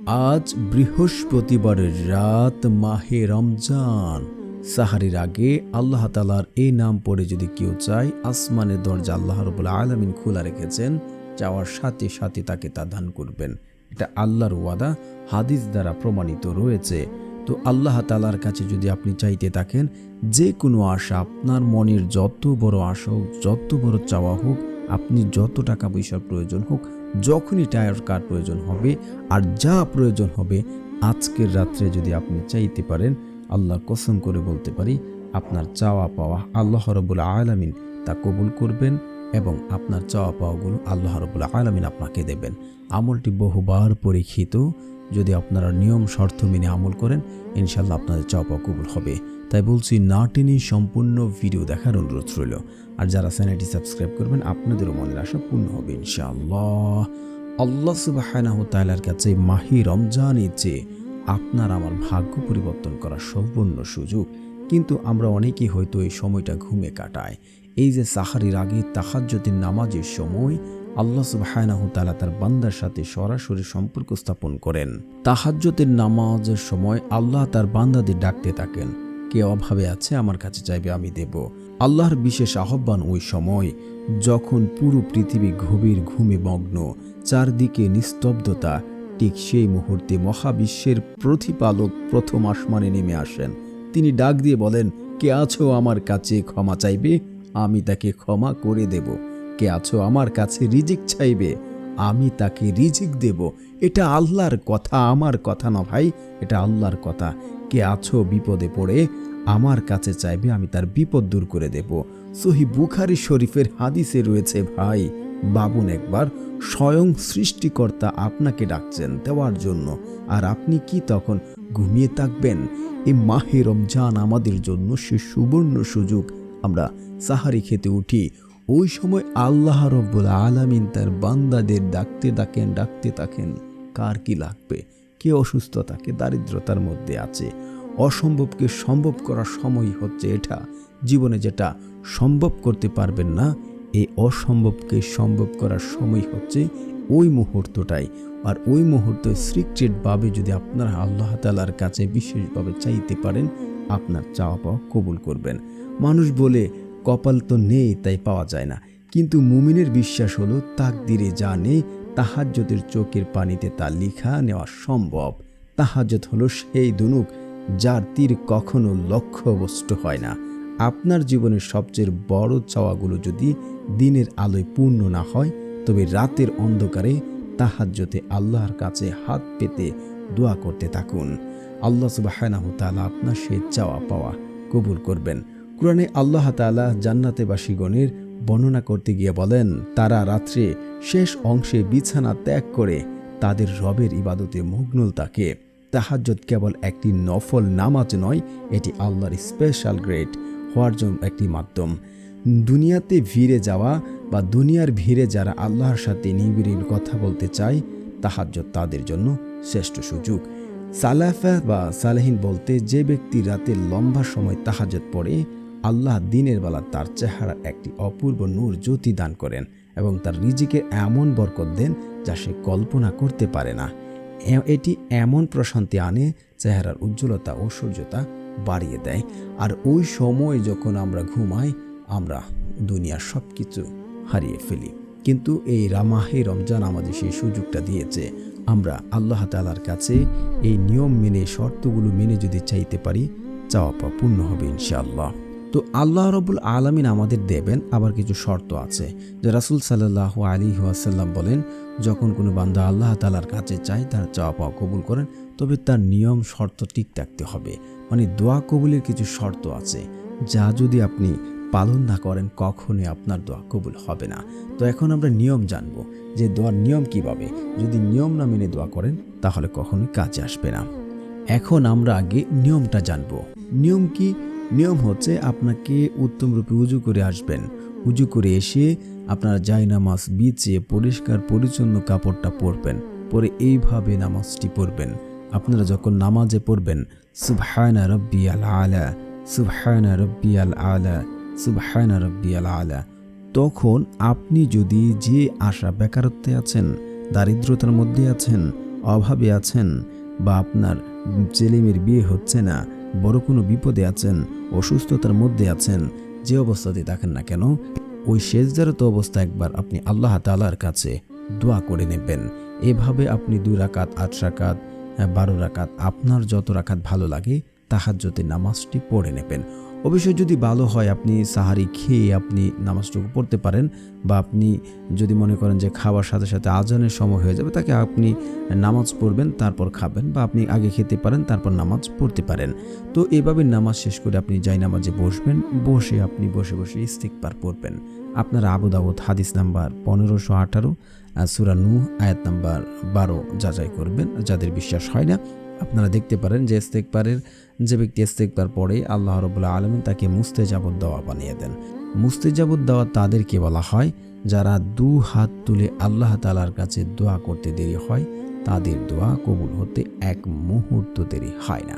আজ বৃহস্পতিবারের রাত, মাহে রমজান। সাহারির আগে আল্লাহ তাআলার এই নাম পড়ে যদি কেউ চায়, আসমানের দরজা আল্লাহ রাব্বুল আলামিন খোলা রেখেছেন, চাওয়ার সাথে সাথে তাকে তা দান করবেন। এটা আল্লাহর ওয়াদা, হাদিস দ্বারা প্রমাণিত রয়েছে। তো আল্লাহ তাআলার কাছে যদি আপনি চাইতে থাকেন, যে কোনো আশা, আপনার মনের যত বড় আশা হোক, যত বড় চাওয়া হোক, আপনি যত টাকা পয়সার প্রয়োজন হোক, যখনই টাকার প্রয়োজন হবে, আর যা প্রয়োজন হবে, আজকের রাত্রে যদি আপনি চাইতে পারেন, আল্লাহর কসম করে বলতে পারি, আপনার চাওয়া পাওয়া আল্লাহ রাব্বুল আলামিন তা কবুল করবেন এবং আপনার চাওয়া পাওয়াগুলো আল্লাহ রাব্বুল আলামিন আপনাকে দেবেন। আমলটি বহুবার পরীক্ষিত। যদি আপনারা নিয়ম শর্ত মেনে আমল করেন, ইনশাল্লাহ আপনাদের চাওয়া পাওয়া কবুল হবে। তাই বলছি, না টেনে সম্পূর্ণ ভিডিও দেখার অনুরোধ রইল। আর যারা চ্যানেলটি সাবস্ক্রাইব করবেন, আপনাদেরও মনের আশা পূর্ণ হবে ইনশাআল্লাহ। আল্লাহ সুবহানাহু ওয়া তাআলার কাছে মাহে রমজানের চেয়ে আপনার আমার ভাগ্য পরিবর্তন করার সম্পূর্ণ সুযোগ। কিন্তু আমরা অনেকেই হয়তো এই সময়টা ঘুমে কাটায়। এই যে সাহারির আগে তাহাজ্জুদের নামাজের সময় আল্লাহ সুবহানাহু ওয়া তাআলা তার বান্দার সাথে সরাসরি সম্পর্ক স্থাপন করেন। তাহাজ্জুদের নামাজের সময় আল্লাহ তার বান্দাদের ডাকতে থাকেন, কে অভাবে আছে আমার কাছে চাইবে আমি দেব। আল্লাহর বিশেষ আহ্বান ওই সময়, যখন পুরো পৃথিবী গভীর ঘুমে মগ্ন, চারদিকে নিস্তব্ধতা। ঠিক সেই মুহূর্তে মহাবিশ্বের প্রতিপালক প্রথম আসমানে নেমে আসেন। তিনি ডাক দিয়ে বলেন, কে আছো আমার কাছে ক্ষমা চাইবে, আমি তাকে ক্ষমা করে দেব। কে আছো আমার কাছে রিজিক চাইবে, আমি তাকে রিজিক দেব। এটা আল্লাহর কথা, আমার কথা না ভাই, এটা আল্লাহর কথা। কে আছো বিপদে পড়ে, আমার কাছে চাইবে, আমি তার বিপদ দূর করে দেব। সহিহ বুখারী শরীফের হাদিসে রয়েছে, ভাই বাবুন, একবার স্বয়ং সৃষ্টিকর্তা আপনাকে ডাকছেন দেওয়ার জন্য, আর আপনি কি তখন ঘুমিয়ে থাকবেন? এই মাহে রমজান আমাদের জন্য সে সুবর্ণ সুযোগ। আমরা সাহারি খেতে উঠি, ওই সময় আল্লাহ রাব্বুল আলামিন তার বান্দাদের ডাকতে থাকেন। কার কি লাগবে? কে অসুস্থতা, কে দারিদ্রতার মধ্যে আছে, অসম্ভবকে সম্ভব করার সময় হচ্ছে এটা। জীবনে যেটা সম্ভব করতে পারবেন না, এই অসম্ভবকে সম্ভব করার সময় হচ্ছে ওই মুহূর্তটাই। আর ওই মুহূর্তে সিক্রেটভাবে যদি আপনারা আল্লাহ তাআলার কাছে বিশেষভাবে চাইতে পারেন, আপনার চাওয়া পাওয়া কবুল করবেন। মানুষ বলে কপাল তো নেই তাই পাওয়া যায় না, কিন্তু মুমিনের বিশ্বাস হলো তাকদিরে যা নেই, তাহাজ্জুদের চোখের পানিতে তা লিখা নেওয়া সম্ভব। তাহাজ্জুদ হলো সেই ধনুক যার তীর কখনো লক্ষ্যভ্রষ্ট হয় না। আপনার জীবনের সবচেয়ে বড় চাওয়াগুলো যদি দিনের আলোয় পূর্ণ না হয়, তবে রাতের অন্ধকারে তাহাজ্জুদে আল্লাহর কাছে হাত পেতে দোয়া করতে থাকুন। আল্লাহ সুবহানাহু ওয়া তাআলা আপনার সেই চাওয়া পাওয়া কবুল করবেন। কুরআনে আল্লাহ তাআলা জান্নাতবাসীগণের বর্ণনা করতে গিয়ে বলেন, তারা রাত্রে শেষ অংশে বিছানা ত্যাগ করে তাদের রবের ইবাদতে মগ্ন থাকে। তাহাজ্জুদ কেবল একটি নফল নামাজ নয়, এটি আল্লাহর স্পেশাল গ্রেড হওয়ার জন্য একটি মাধ্যম। দুনিয়াতে ভিড়ে যাওয়া বা দুনিয়ার ভিড়ে যারা আল্লাহর সাথে নিবিড় কথা বলতে চায়, তাহাজ্জুদ তাদের জন্য শ্রেষ্ঠ সুযোগ। সালাফা বা সালেহিন বলতে, যে ব্যক্তি রাতে লম্বা সময় তাহাজ্জুদ পড়ে, আল্লাহ দিনের বেলা তার চেহারার একটি অপূর্ব নূর জ্যোতি দান করেন এবং তার রিজিকে এমন বরকত দেন যা সে কল্পনা করতে পারে না। এটি এমন প্রশান্তি আনে, চেহারার উজ্জ্বলতা ও সূর্যতা বাড়িয়ে দেয়। আর ওই সময় যখন আমরা ঘুমাই, আমরা দুনিয়ার সব কিছু হারিয়ে ফেলি। কিন্তু এই মাহে রমজান আমাদের সেই সুযোগটা দিয়েছে। আমরা আল্লাহ তাআলার কাছে এই নিয়ম মেনে, শর্তগুলো মেনে যদি চাইতে পারি, চাওয়া পাওয়া পূর্ণ হবে ইনশাআল্লাহ। তো আল্লাহ রাব্বুল আলামিন আমাদের দেবেন, আবার কিছু শর্ত আছে। যে রাসূল সাল্লাল্লাহু আলাইহি ওয়াসাল্লাম বলেন, যখন কোনো বান্দা আল্লাহ তাআলার কাছে চায়, তার চাওয়া পাওয়া কবুল করেন, তবে তার নিয়ম শর্ত ঠিক থাকতে হবে। মানে দোয়া কবুলের কিছু শর্ত আছে, যা যদি আপনি পালন না করেন, কখনোই আপনার দোয়া কবুল হবে না। তো এখন আমরা নিয়ম জানবো যে দোয়ার নিয়ম কিভাবে। যদি নিয়ম না মেনে দোয়া করেন, তাহলে কখনোই কাজে আসবে না। এখন আমরা আগে নিয়মটা জানবো। নিয়ম কি? নিয়ম হচ্ছে, আপনাকে উত্তম রূপে উজু করে আসবেন। উজু করে এসে আপনারা জায়নামাজ বিছিয়ে পরিষ্কার পরিচ্ছন্ন কাপড়টা পরবেন। পরে এইভাবে নামাজটি পড়বেন। আপনারা যখন নামাজে পড়বেন, সুবহানা রাব্বিয়াল আলা, সুবহানা রাব্বিয়াল আলা, সুবহানা রাব্বিয়াল আলা, তখন আপনি যদি যে আশা, বেকারত্বে আছেন, দারিদ্রতার মধ্যে আছেন, অভাবে আছেন, বা আপনার ছেলেমেয়ের বিয়ে হচ্ছে না, বড় কোনো বিপদে আছেন, অসুস্থতার মধ্যে আছেন, যে অবস্থাতে থাকেন না কেন, ওই সেজদারত অবস্থা একবার আপনি আল্লাহ তাআলার কাছে দোয়া করে নেবেন। এভাবে আপনি 2 রাকাত, 8 রাকাত, 12 রাকাত, আপনার যত রাকাত ভালো লাগে তাহাজ্জুদের নামাজটি পড়ে নেবেন। অবশ্যই যদি ভালো হয় আপনি সাহারি খেয়ে আপনি নামাজটুকু পড়তে পারেন, বা আপনি যদি মনে করেন যে খাওয়ার সাথে সাথে আজানের সময় হয়ে যাবে, তাকে আপনি নামাজ পড়বেন তারপর খাবেন, বা আপনি আগে খেতে পারেন তারপর নামাজ পড়তে পারেন। তো এভাবে নামাজ শেষ করে আপনি যাই নামাজে বসবেন, বসে আপনি বসে বসে ইস্তিগফার পড়বেন। আপনারা আবু দাউদ হাদিস নাম্বার 1518, সূরা নূহ আয়াত নাম্বার 12 যাচাই করবেন। যাদের বিশ্বাস হয় না আপনারা দেখতে পারেন যে যে ব্যক্তি ইস্তিগফার পড়ে আল্লাহ রাব্বুল আলামিন তাকে মুস্তাজাবুদ দাওয়া বানিয়ে দেন। মুস্তাজাবুদ দাওয়া তাদেরকে বলা হয় যারা 2 হাত তুলে আল্লাহ তাআলার কাছে দোয়া করতে দেরি হয়, তাদের দোয়া কবুল হতে 1 মুহূর্ত দেরি হয় না।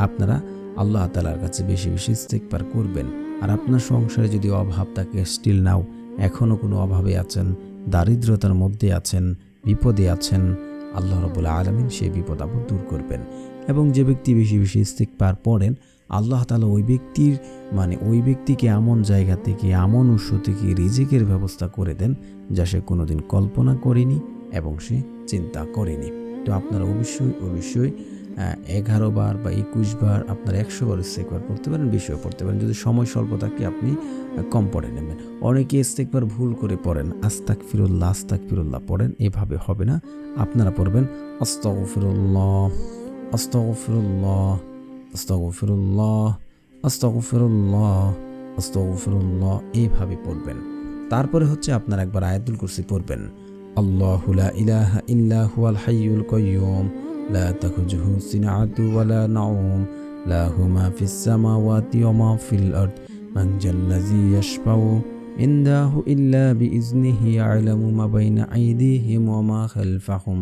আপনারা আল্লাহ তাআলার কাছে বেশি বেশি ইস্তিগফার করবেন। আর আপনার সংসারে যদি অভাব থাকে, স্টিল নাও এখনও কোনো অভাবে আছেন, দারিদ্রতার মধ্যে আছেন, বিপদে আছেন, আল্লাহ রাব্বুল আলামিন সেই বিপদ আপদ দূর করবেন। এবং যে ব্যক্তি বেশি বেশি ইস্তিগফার পড়েন, আল্লাহ তাআলা ওই ব্যক্তিকে এমন জায়গা থেকে, এমন উৎস থেকে রিজিকের ব্যবস্থা করে দেন যা সে কোনোদিন কল্পনা করেনি এবং সে চিন্তা করেনি। তো আপনারা অবশ্যই 11 বার বা 21 বার, আপনার 100 বার ইস্তিগফার পড়তে পারেন, বেশিও পড়তে পারেন। যদি সময় স্বল্প থাকে আপনি কম পড়ে নেবেন। অনেকে ইস্তিগফার ভুল করে পড়েন, আস্তাগফিরুল্লাহ পড়েন, এভাবে হবে না। আপনারা পড়বেন আস্তাগফিরুল্লাহ, আস্তাগফিরুল্লাহ, আস্তাগফিরুল্লাহ, আস্তাগফিরুল্লাহ, আস্তাগফিরুল্লাহ, এইভাবে পড়বেন। তারপরে হচ্ছে আপনারা একবার আয়াতুল কুরসি পড়বেন। আল্লাহু লা ইলাহা ইল্লা হুয়াল হাইয়ুল কাইয়্যুম লা তাখুযুহু সিনআতু ওয়ালা নাওম লাহু মা ফিস সামাওয়াতি ওয়া মা ফিল আরদ মান জাল্লাযী ইয়াশফাউ ইনদাহু ইল্লা বিইজনিহি ইয়া'লামু মা বাইনা আইদিহিম ওয়া মা খালফাহুম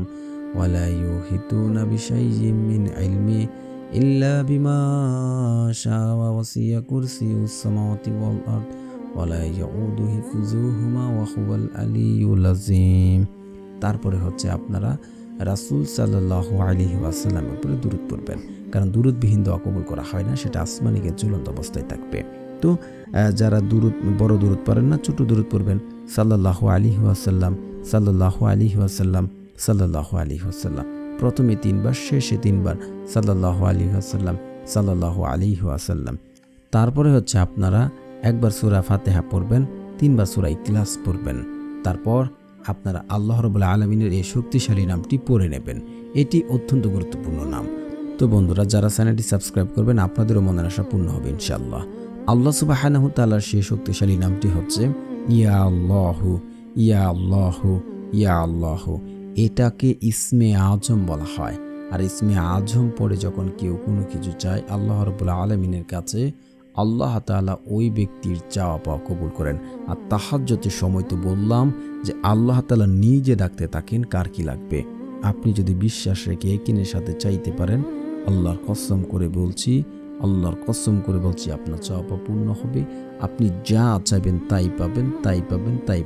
ওয়া লা ইউহিতুনা বিশাইই্যিম মিন ইলমিহি ইল্লা বিমা শাআ ওয়াসি'a কুরসিয়ুস সামাওয়াতি ওয়াল আরদ ওয়া লা ইয়াউদু হিফযুহুমা ওয়া হুয়াল আলিয়্যুল আযীম। তারপরে হচ্ছে আপনারা রাসূল সাল্লাল্লাহু আলাইহি ওয়াসাল্লামের উপরে দুরূদ পড়বেন, কারণ দুরূদবিহীন দোয়া কবুল করা হয় না, সেটা আসমানিকে ঝুলন্ত অবস্থায় থাকবে। তো যারা বড় দুরূদ পড়েন না, ছোট দুরূদ পড়বেন। সাল্লাল্লাহু আলাইহি ওয়াসাল্লাম, সাল্লাল্লাহু আলাইহি ওয়াসাল্লাম, সাল্লাল্লাহু আলাইহি ওয়াসাল্লাম, প্রথমে 3 বার, শেষে 3 বার সাল্লাল্লাহু আলাইহি ওয়াসাল্লাম, সাল্লাল্লাহু আলাইহি ওয়াসাল্লাম। তারপরে হচ্ছে আপনারা একবার সূরা ফাতিহা পড়বেন, 3 বার সূরা ইখলাস পড়বেন। তারপর আপনারা আল্লাহ রাব্বুল আলামিনের এই শক্তিশালী নামটি পড়ে নেবেন। এটি অত্যন্ত গুরুত্বপূর্ণ নাম। তো বন্ধুরা, যারা চ্যানেলটি সাবস্ক্রাইব করবেন আপনাদেরও মনের আশা পূর্ণ হবে ইনশাআল্লাহ। আল্লাহ সুবহানাহু তাআলার সেই শক্তিশালী নামটি হচ্ছে ইয়া আল্লাহু, ইয়া আল্লাহু, ইয়া আল্লাহু। এটাকে ইসমে আজম বলা হয়। আর ইসমে আজম পড়ে যখন কেউ কোনো কিছু চায় আল্লাহ রাব্বুল আলামিনের কাছে, আল্লাহ তাআলা ওই ব্যক্তির চাওয়া পাওয়া কবুল করেন। আর তাহাজ্জুদের সময় তো বললাম যে আল্লাহ তাআলা নিজে ডাকতে থাকেন কার কি লাগবে। আপনি যদি বিশ্বাস রেখে ইয়াকিনের সাথে চাইতে পারেন, আল্লাহর কসম করে বলছি আপনার চাওয়া পাওয়া পূর্ণ হবে। আপনি যা চাইবেন তাই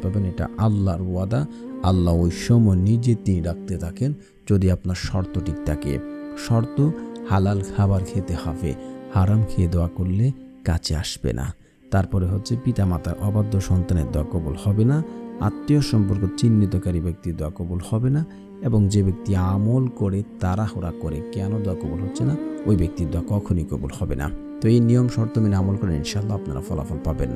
পাবেন। এটা আল্লাহর ওয়াদা। আল্লাহ ওই সময় নিজে তিনি ডাকতে থাকেন যদি আপনার শর্ত ঠিক থাকে। শর্ত হালাল খাবার খেতে হবে, হারাম খেয়ে দোয়া করলে কাছে আসবে না। তারপরে হচ্ছে পিতামাতার অবাধ্য সন্তানের দোয়া কবুল হবে না, আত্মীয় সম্পর্ক চিহ্নিতকারী ব্যক্তির দোয়া কবুল হবে না, এবং যে ব্যক্তি আমল করে তাড়াহুড়া করে কেন দোয়া কবুল হচ্ছে না, ওই ব্যক্তির দোয়া কখনই কবুল হবে না। তো এই নিয়ম শর্ত মেনে আমল করেন, ইনশাআল্লাহ আপনারা ফলাফল পাবেন।